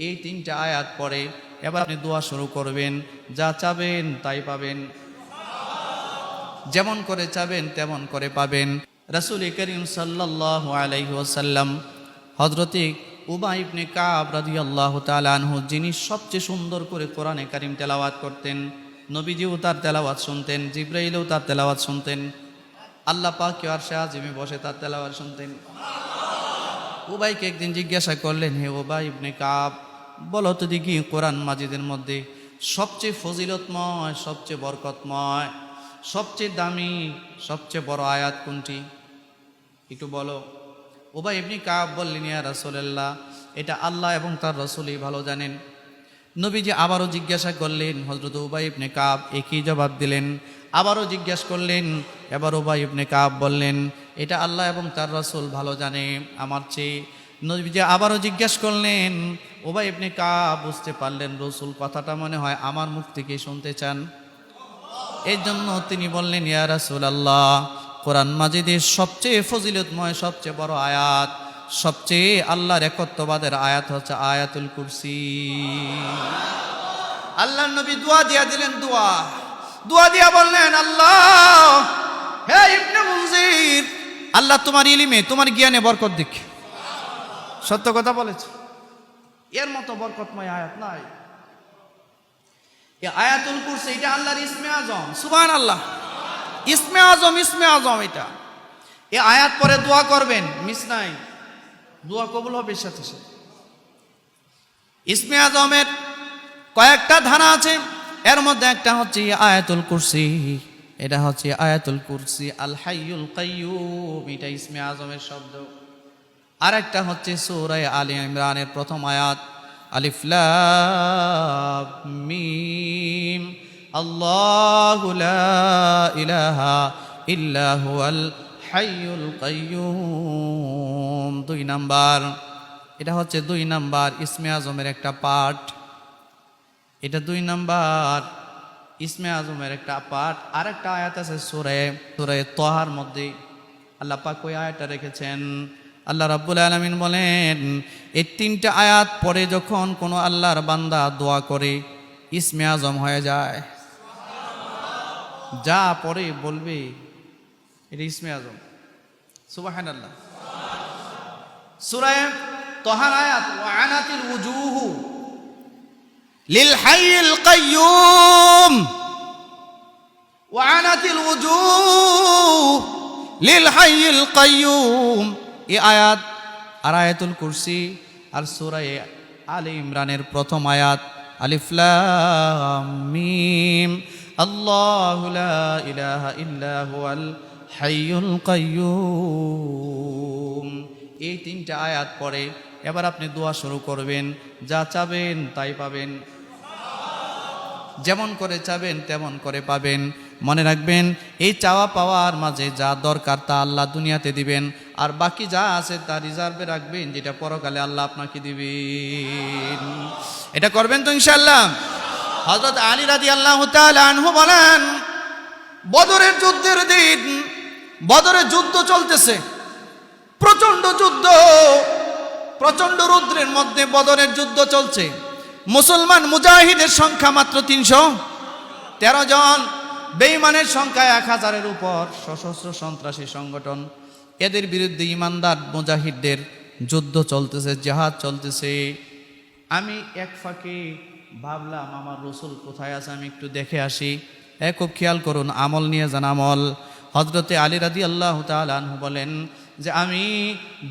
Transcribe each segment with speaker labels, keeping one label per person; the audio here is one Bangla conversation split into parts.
Speaker 1: এই তিনটা আয়াত পরে এবার আপনি দোয়া শুরু করবেন, যা চাবেন তাই পাবেন, যেমন করে চাবেন তেমন করে পাবেন। রাসূল করিম সাল্লাল্লাহু আলাইহি ওয়াসাল্লাম হযরতে উবাই ইবনে কাব রাদিয়াল্লাহু তাআলা আনহু, যিনি সবচেয়ে সুন্দর করে কোরআনে কারীম তেলাওয়াত করতেন, নবীজিও তার তেলাওয়াত শুনতেন, জিবরাইলও তার তেলাওয়াত শুনতেন, আল্লাহ পাক আরশে আজিমে বসে তার তেলাওয়াত শুনতেন। উবাইকে একদিন জিজ্ঞাসা করলেন, হে উবাই ইবনে কাব, বলো তো দেখি কোরআন মাজিদের মধ্যে সবচেয়ে ফজিলতময়, সবচেয়ে বরকতময়, সবচেয়ে দামি, সবচেয়ে বড় আয়াত কোনটি? একটু বলো। উবাই ইবনে কাব বললেন, ইয়া রাসূলুল্লাহ, এটা আল্লাহ এবং তার রাসূলই ভালো জানেন। নবীজি আবারও জিজ্ঞাসা করলেন, হযরত উবাই ইবনে কাব একই জবাব দিলেন। আবারও জিজ্ঞাসা করলেন, এবার উবাই ইবনে কাব বললেন, এটা আল্লাহ এবং তার রাসূল ভালো জানে আমার চেয়ে। নবীজি আবারও জিজ্ঞাসা করলেন, উবাই ইবনে কাব বুঝতে পারলেন রাসূল কথাটা মনে হয় আমার মুখ থেকে শুনতে চান। এই জন্য তিনি বললেন, ইয়া রাসূলুল্লাহ, কোরআন মাজিদের সবচেয়ে ফজিলতময়, সবচেয়ে বড় আয়াত, সবচেয়ে আল্লাহর একত্ববাদের আয়াত হচ্ছে আয়াতুল কুরসি। আল্লাহর নবী দোয়া দিয়া দিলেন, দোয়া দিয়া বললেন, আল্লাহ, হে ইবনে মুনজির, আল্লাহ তোমার ইলমে, তোমার জ্ঞানে বরকত দিক। সত্য কথা বলেছে, এর মতো বরকতময় আয়াত নাই। এই আয়াতুল কুরসি এটা আল্লাহর ইসমে আজম। সুবহানাল্লাহ, ইসমে আজম, ইসমে আজম এটা। এই আয়াত পরে দোয়া করবেন, মিস নাই, দোয়া কবুল হবে সাথে সাথে। ইসমে আজমের কয়েকটা ধারা আছে, এর মধ্যে একটা হচ্ছে আয়াতুল কুরসি। এটা হচ্ছে আয়াতুল কুরসি আল হাইয়ুল কাইয়ুম, এটা ইসমে আজমের শব্দ। আর একটা হচ্ছে সূরা আলে ইমরানের প্রথম আয়াত, আলিফ লাম মিম আল্লাহু লা ইলাহা ইল্লা হুয়াল হাইয়ুল কাইয়ুম। 2 নাম্বার, এটা হচ্ছে 2 নাম্বার ইসমে আজমের একটা পার্ট। এটা 2 নাম্বার ইসমে আজমের একটা পার্ট। আর একটা আয়াত আছে সূরা তাহার মধ্যে, আল্লাহ পাক ওই আয়াতটা রেখেছেন। আল্লাহ রাব্বুল আলামিন বলেন, এই 3টা আয়াত পরে যখন কোনো আল্লাহর বান্দা দোয়া করে ইসমে আজম হয়ে যায়। যা পরে বলবে এটা ইসমে আজম। সুবহানাল্লাহ। সূরা তাহার আয়াত, ওয়া আনাতিল উজুহু লিল হাইয়িল কাইয়ুম, ওয়া আনাতিল উজুহ লিল হাইয়িল কাইয়ুম। এই আয়াত আর আয়াতুল কুরসি আর সূরা আলে ইমরানের প্রথম আয়াত, আলিফ লাম মিম আল্লাহু লা ইলাহা ইল্লা হুয়াল হাইয়ুল কাইয়ুম। এই 3টা আয়াত পরে এবার আপনি দোয়া শুরু করবেন, যা চাবেন তাই পাবেন, যেমন করে চাবেন তেমন করে পাবেন। মনে রাখবেন, এই চাওয়া পাওয়ার মাঝে যা দরকার তা আল্লাহ দুনিয়াতে দিবেন, আর বাকি যা আছে তা রিজার্ভে রাখবেন, যেটা পরকালে আল্লাহ আপনাকে দিবেন। এটা করবেন তো ইনশাআল্লাহ। হযরত আলী রাদিয়াল্লাহু তাআলা আনহু বলেন, বদরের যুদ্ধের দিন, বদরের যুদ্ধ চলতেছে, প্রচন্ড যুদ্ধ, প্রচন্ড রৌদ্রের মধ্যে বদরের যুদ্ধ চলছে। মুসলমান মুজাহিদের সংখ্যা মাত্র 313 জন, বেঈমানের সংখ্যা 1000-এর উপর, সশস্ত্র সন্ত্রাসী সংগঠন। এদের বিরুদ্ধে ইমানদার মুজাহিদদের যুদ্ধ চলতেছে, জিহাদ চলতেছে। আমি এক ফাঁকে ভাবলাম, আমার রাসূল কোথায় আছে, আমি একটু দেখে আসি। খুব খেয়াল করুন, আমল নিয়ে যান, আমল। হযরতে আলী রাদিয়াল্লাহু তাআলা আনহু বলেন যে, আমি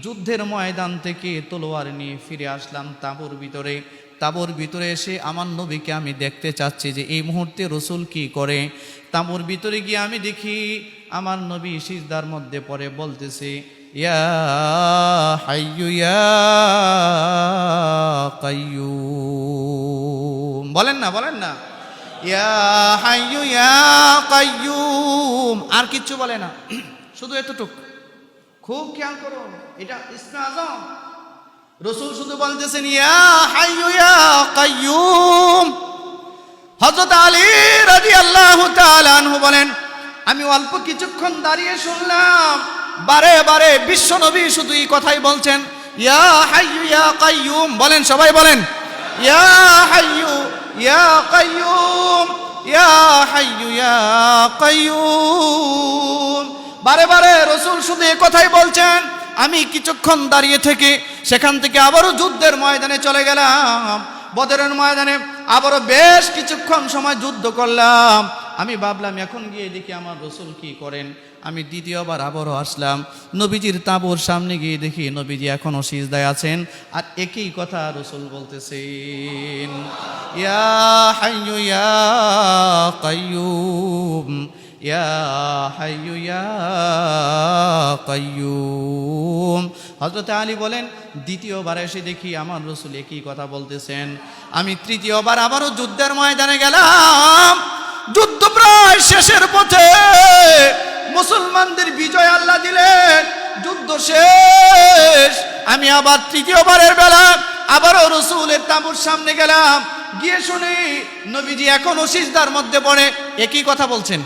Speaker 1: যুদ্ধের ময়দান থেকে তলোয়ার নিয়ে ফিরে আসলাম তাঁবুর ভিতরে। তাঁবুর ভিতরে এসে আমার নবীকে আমি দেখতে চাচ্ছি যে এই মুহূর্তে রাসূল কি করে। তাঁবুর ভিতরে গিয়ে আমি দেখি আমার নবী সিজদার মধ্যে পড়ে বলতেছে, ইয়া হাইয়ু ইয়া কাইয়ুম। বলেন না, বলেন না, ইয়া হাইয়ু ইয়া কাইয়ুম। আর কিচ্ছু বলে না, শুধু এতটুক। খুব খেয়াল করুন, এটা ইসমে আজম। রাসূল শুধু বলতেছেন ইয়া হাইয়ু ইয়া কাইয়ুম। হযরত আলী রাদিয়াল্লাহু তাআলা আনহু বলেন, আমি অল্প কিছুক্ষণ দাঁড়িয়ে শুনলাম, বারে বারে বিশ্ব নবী শুধু এই কথাই বলছেন, ইয়া হাইয়ু ইয়া কাইয়ুম। বলেন, সবাই বলেন, ইয়া হাইয়ু ইয়া কাইয়ুম, ইয়া হাইয়ু ইয়া কাইয়ুম। বারে বারে রাসূল শুধু এই কথাই বলছেন। আমি কিছুক্ষণ দাঁড়িয়ে থেকে সেখান থেকে আবারও যুদ্ধের ময়দানে চলে গেলাম। বদরের ময়দানে আবারও বেশ কিছুক্ষণ সময় যুদ্ধ করলাম। আমি ভাবলাম এখন গিয়ে দেখি আমার রাসূল কি করেন। আমি দ্বিতীয়বার আবারও আসলাম। নবীজির তাঁবুর সামনে গিয়ে দেখি নবীজি এখনও সিজদায় আছেন, আর একই কথা রাসূল বলতেছেন, ইয়া হাইয়ু ইয়া কাইয়ুম, ইয়া হাইয়ু ইয়া কাইয়ুম। হযরত আলী বলেন, দ্বিতীয়বার এসে দেখি আমার রাসূল একই কথা বলতেছেন। আমি তৃতীয়বার আবারও যুদ্ধের ময়দানে গেলাম। যুদ্ধ প্রায় শেষের পথে, মুসলমানদের বিজয় আল্লাহ দিলেন, যুদ্ধ শেষ। আমি আবার তৃতীয়বারের বেলা আবারও রাসূলের তাঁবুর সামনে গেলাম। গিয়ে শুনি নবীজি এখনো সিজদার মধ্যে পড়ে একই কথা বলছেন,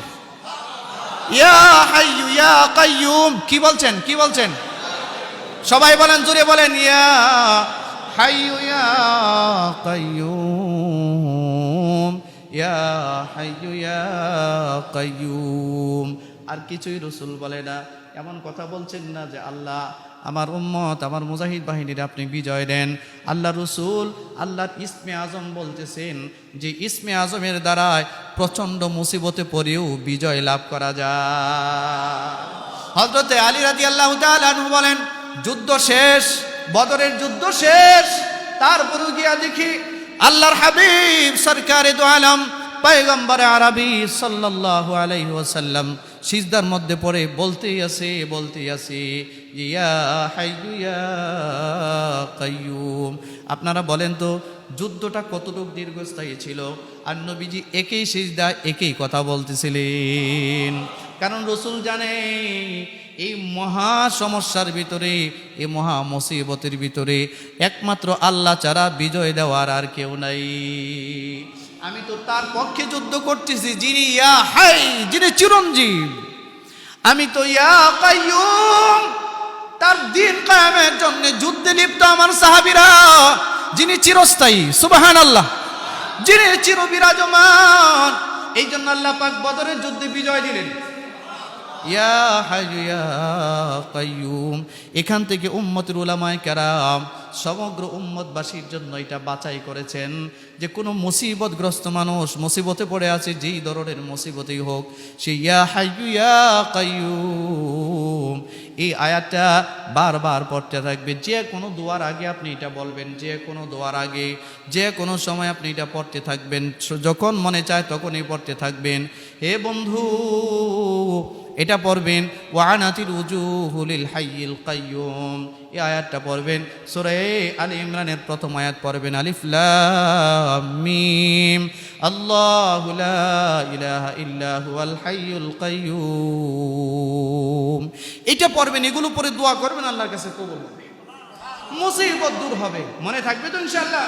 Speaker 1: ইয়া হাইয়ু ইয়া কাইয়ুম। কি বলছেন, কি বলছেন? সবাই বলেন, জোরে বলেন, ইয়া হাইয়ু ইয়া কাইয়ুম, ইয়া হাইয়ু ইয়া কাইয়ুম। আর কিছুই রাসূল বলে না। এমন কথা বলছেন না যে আল্লাহ আমার উম্মত, আমার মুজাহিদ বাহিনীর আপনি বিজয় দেন। আল্লাহ রাসূল আল্লাহর ইসমে আজম বলতেছেন যে ইসমে আজমের দ্বারায় প্রচণ্ড মুসিবতে পড়েও বিজয় লাভ করা যায়। হযরতে আলী রাদিয়াল্লাহু তাআলা আনহু বলেন, যুদ্ধ শেষ, বদরের যুদ্ধ শেষ। তারপরে গিয়া দেখি আল্লাহর হাবিব সরকারে দো আলম পয়গম্বর আরবি সাল্লাল্লাহু আলাইহি ওয়াসাল্লাম সিজদার মধ্যে পড়ে বলতেই আছে, ইয়া হাইয়ু ইয়া কাইয়ুম। আপনারা বলেন তো যুদ্ধটা কতটুকু দীর্ঘস্থায়ী ছিল? আর নবীজি একই সিজদা একই কথা বলতেছিলেন। কারণ রাসূল জানে এই মহা সমস্যার ভিতরে, এই মহা মুসিবতের ভিতরে একমাত্র আল্লাহ ছাড়া বিজয় দেওয়ার আর কেউ নাই। আমি তো তার পক্ষে যুদ্ধ করতেছি যিনি ইয়া হাই, যিনি চিরঞ্জীব। আমি তো ইয়া কাইয়ুম, তার দিন কায়েমের জন্য যুদ্ধে লিপ্ত আমার সাহাবীরা, যিনি চিরস্থায়ী, সুবহানাল্লাহ, যিনি চিরবিরাজমান। এই জন্য আল্লাহ পাক বদরের যুদ্ধে বিজয় দিলেন। ইয়া হাইয়ু ইয়া কাইয়ুম। এখান থেকে উম্মতের উলামায়ে কেরাম সমগ্র উম্মতবাসীর জন্য এটা বাছাই করেছেন যে কোনো মুসিবতগ্রস্ত মানুষ মুসিবতে পড়ে আছে, যেই ধরনের মুসিবতেই হোক, সে ইয়া হাইয়ু ইয়া কাইয়ুম এই আয়াতটা বারবার পড়তে থাকবে। যে কোনো দোয়ার আগে আপনি এটা বলবেন, যে কোনো দোয়ার আগে, যে কোনো সময় আপনি এটা পড়তে থাকবেন। যখন মনে চায় তখনই পড়তে থাকবেন। হে বন্ধু, এটা পড়বেন, ওয়ানাতিল উজুহু লিল হাইয়িল কাইয়ুম, এই আয়াতটা পড়বেন। সূরা আলে ইমরানের প্রথম আয়াত পড়বেন, আলিফ লাম মিম, আল্লাহু লা ইলাহা ইল্লা হুয়াল হাইয়ুল কাইয়ুম। এটা পড়বেন, এগুলো পরে দোয়া করবেন, আল্লাহর কাছে কবুল হবে, মুসিবত দূর হবে। মনে থাকবে তো ইনশাআল্লাহ?